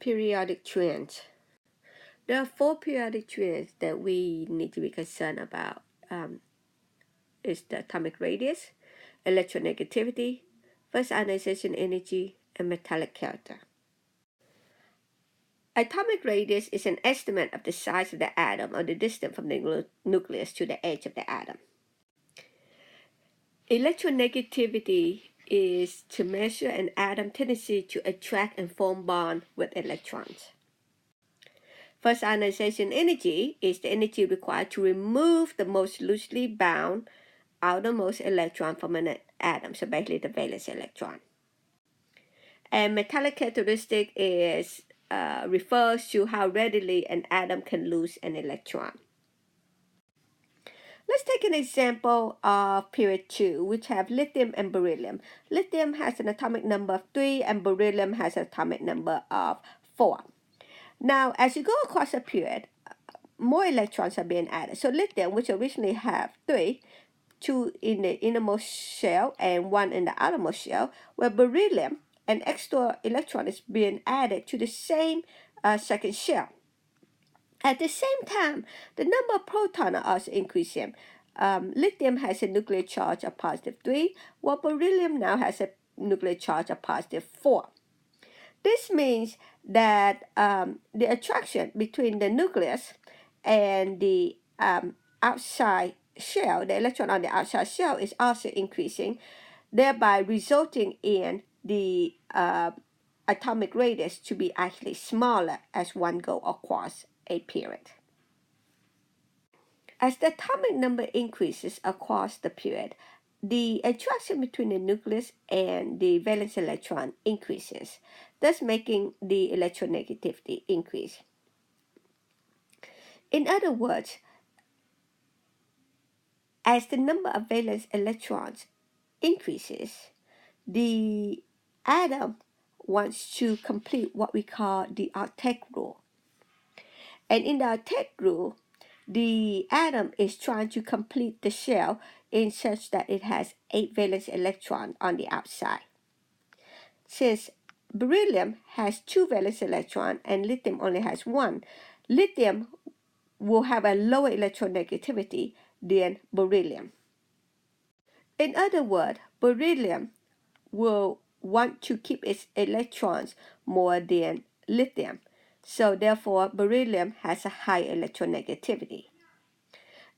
Periodic trends. There are four periodic trends that we need to be concerned about. Is the atomic radius, electronegativity, first ionization energy, and metallic character. Atomic radius is an estimate of the size of the atom or the distance from the nucleus to the edge of the atom. Electronegativity is to measure an atom's tendency to attract and form bonds with electrons. First ionization energy is the energy required to remove the most loosely bound outermost electron from an atom, so basically the valence electron. And metallic characteristic refers to how readily an atom can lose an electron. Let's take an example of period 2, which have lithium and beryllium. Lithium has an atomic number of 3 and beryllium has an atomic number of 4. Now, as you go across a period, more electrons are being added. So lithium, which originally have 3, 2 in the innermost shell and 1 in the outermost shell, where beryllium, an extra electron is being added to the same second shell. At the same time, the number of protons are also increasing. Lithium has a nuclear charge of +3, while beryllium now has a nuclear charge of +4. This means that the attraction between the nucleus and the outside shell, the electron on the outside shell, is also increasing, thereby resulting in the atomic radius to be actually smaller as one go across a period. As the atomic number increases across the period, the attraction between the nucleus and the valence electron increases, thus making the electronegativity increase. In other words, as the number of valence electrons increases, the atom wants to complete what we call the octet rule. And in the octet rule, the atom is trying to complete the shell in such that it has 8 valence electrons on the outside. Since beryllium has 2 valence electrons and lithium only has 1, lithium will have a lower electronegativity than beryllium. In other words, beryllium will want to keep its electrons more than lithium. So therefore, beryllium has a high electronegativity.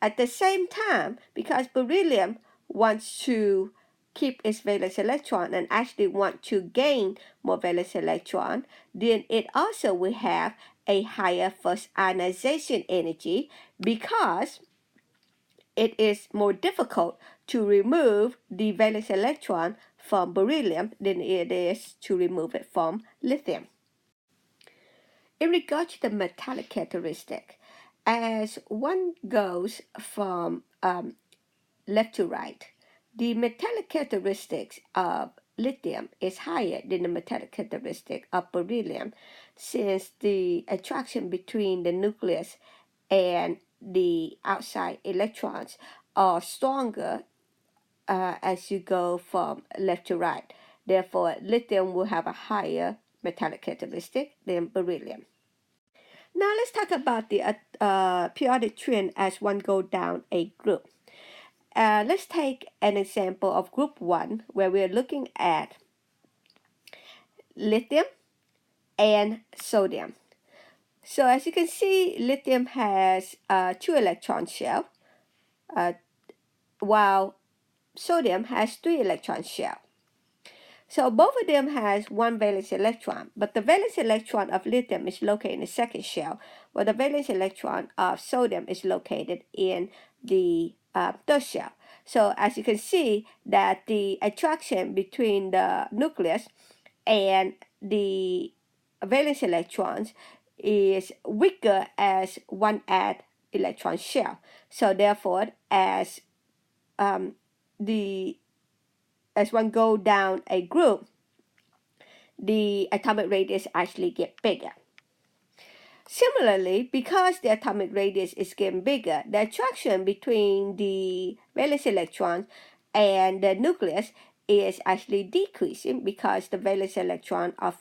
At the same time, because beryllium wants to keep its valence electron and actually want to gain more valence electron, then it also will have a higher first ionization energy because it is more difficult to remove the valence electron from beryllium than it is to remove it from lithium. In regard to the metallic characteristic, as one goes from left to right, the metallic characteristics of lithium is higher than the metallic characteristic of beryllium, since the attraction between the nucleus and the outside electrons are stronger as you go from left to right. Therefore, lithium will have a higher metallic characteristic than beryllium. Now let's talk about the periodic trend as one go down a group. Let's take an example of group 1 where we're looking at lithium and sodium. So as you can see, lithium has 2 electron shell, while sodium has 3 electron shell. So both of them has 1 valence electron, but the valence electron of lithium is located in the second shell, while the valence electron of sodium is located in the third shell. So as you can see that the attraction between the nucleus and the valence electrons is weaker as one add electron shell. So therefore, as one go down a group, the atomic radius actually get bigger. Similarly, because the atomic radius is getting bigger, the attraction between the valence electrons and the nucleus is actually decreasing because the valence electron of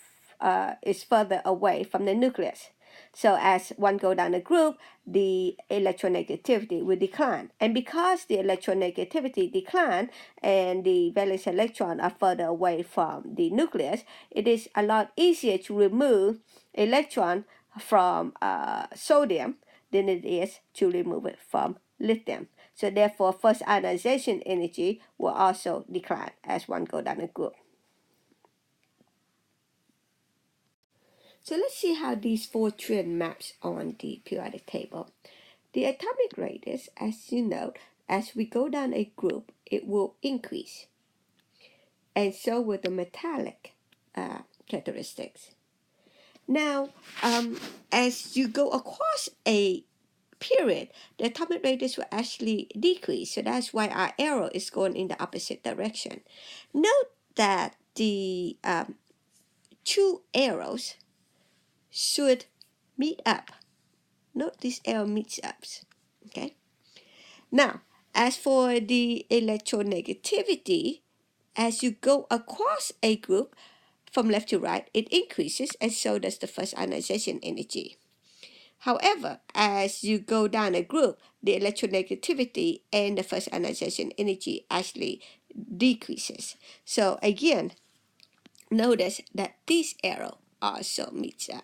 is further away from the nucleus. So as one go down the group, the electronegativity will decline. And because the electronegativity decline and the valence electron are further away from the nucleus, it is a lot easier to remove electron from sodium than it is to remove it from lithium. So therefore, first ionization energy will also decline as one go down the group. So let's see how these four trend maps on the periodic table. The atomic radius, as you note, as we go down a group, it will increase. And so will the metallic characteristics. Now, as you go across a period, the atomic radius will actually decrease. So that's why our arrow is going in the opposite direction. Note that the two arrows should meet up. Note this arrow meets up. Okay. Now, as for the electronegativity, as you go across a group from left to right, it increases, and so does the first ionization energy. However, as you go down a group, the electronegativity and the first ionization energy actually decreases. So again, notice that this arrow also meets up.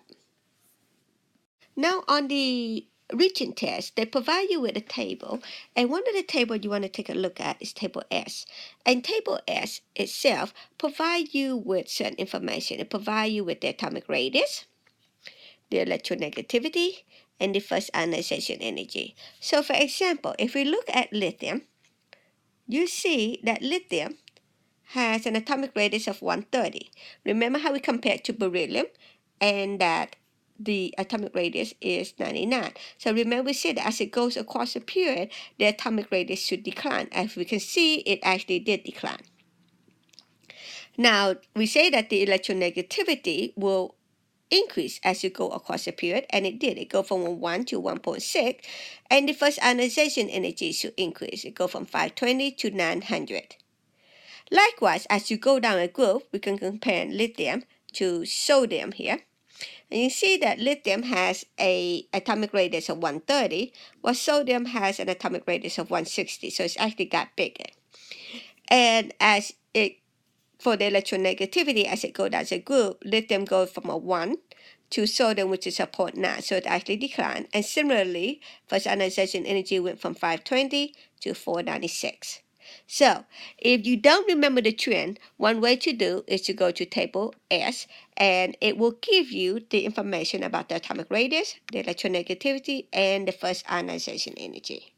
Now on the region test, they provide you with a table, and one of the tables you want to take a look at is table S. And table S itself provides you with certain information. It provides you with the atomic radius, the electronegativity, and the first ionization energy. So for example, if we look at lithium, you see that lithium has an atomic radius of 130. Remember how we compared to beryllium and that the atomic radius is 99. So remember we said that as it goes across the period, the atomic radius should decline. As we can see, it actually did decline. Now, we say that the electronegativity will increase as you go across the period, and it did. It go from 1 to 1.6, and the first ionization energy should increase. It go from 520 to 900. Likewise, as you go down a group, we can compare lithium to sodium here. And you see that lithium has an atomic radius of 130, while sodium has an atomic radius of 160. So it's actually got bigger. And as it, for the electronegativity, as it goes down the group, lithium goes from a 1 to sodium, which is a 0.9. So it actually declined. And similarly, first ionization energy went from 520 to 496. So, if you don't remember the trend, one way to do is to go to table S, and it will give you the information about the atomic radius, the electronegativity, and the first ionization energy.